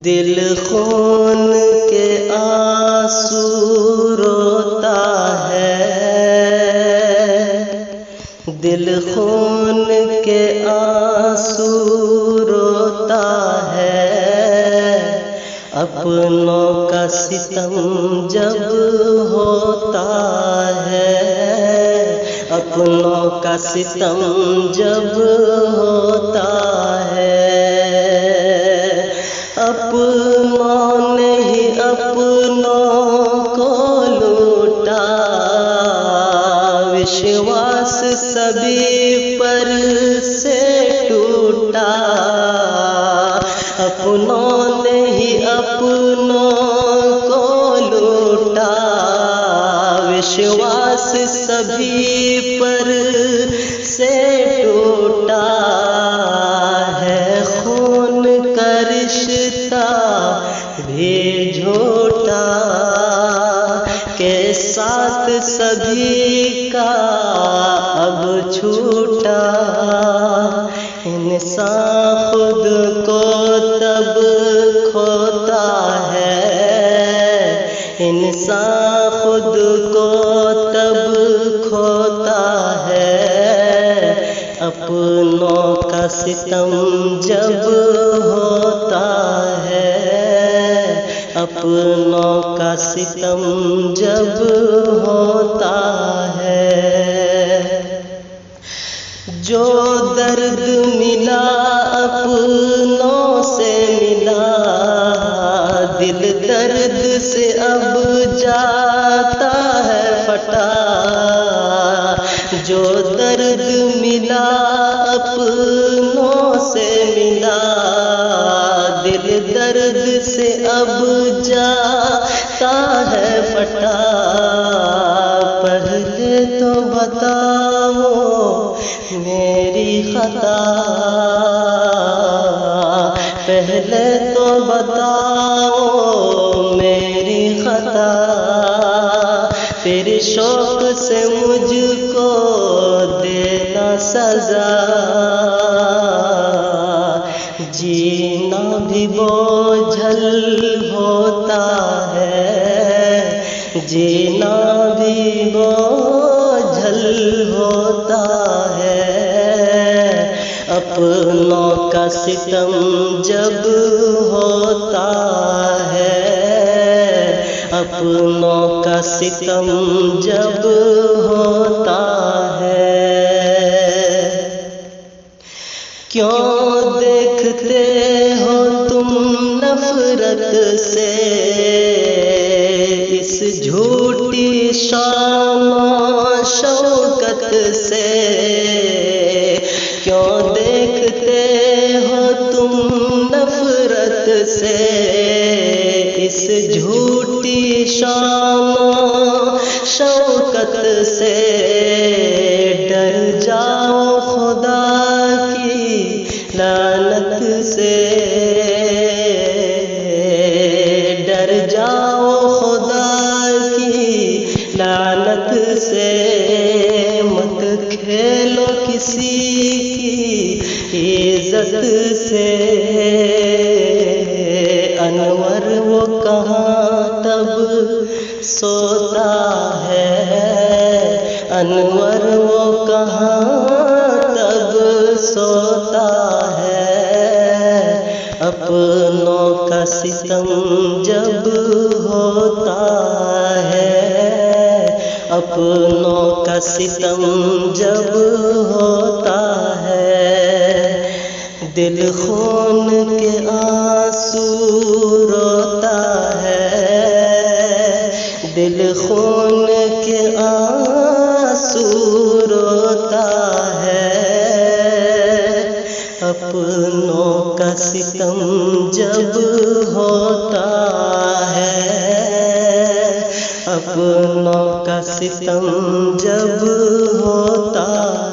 दिल खून के आंसू रोता है, दिल खून के आंसू रोता है। अपनों का सितम जब होता है, अपनों का सितम जब होता है। अपनों ने ही अपनों को लूटा, विश्वास सभी पर से टूटा। अपनों ने ही अपनों को लूटा, विश्वास सभी पर से टूटा है। खून का रिश्ता भी झूठा के साथ सभी का अब छूटा। इंसान खुद को तब खोता है, इंसान खुद को तब खोता है। अपनों का सितम जब होता है, अपनों का सितम जब होता है। जो दर्द मिला अपनों से मिला, दिल दर्द से अब जाता है फटा। जो दर्द मिला अपनों से मिला, दिल दर्द से अब जाता है फटा। पहले तो बताओ मेरी खता, पहले तो बताओ मेरी खता। फिर शौक से मुझको देना सजा, जीना भी बोझल होता है, जीना भी बोझल होता है। अपनों का सितम जब होता है, अपनों का सितम जब होता है। क्यों देखते हो तुम नफरत से इस झूठी शान शौकत से? क्यों देखते हो तुम नफरत से इस झूठी शान शौकत से? डर जाओ खुदा की लानत से, डर जाओ खुदा की लानत से। मत खेलो किसी की इज्जत से। अनवर वो कहाँ तब सोता है, अनवर वो कहाँ तब सोता है। अपनों का सितम जब होता है, अपनों का सितम जब होता है। दिल खून के आंसू रोता है, दिल खून के आंसू रोता है। अपनों का सितम जब होता है, अपनों का सितम जब होता है।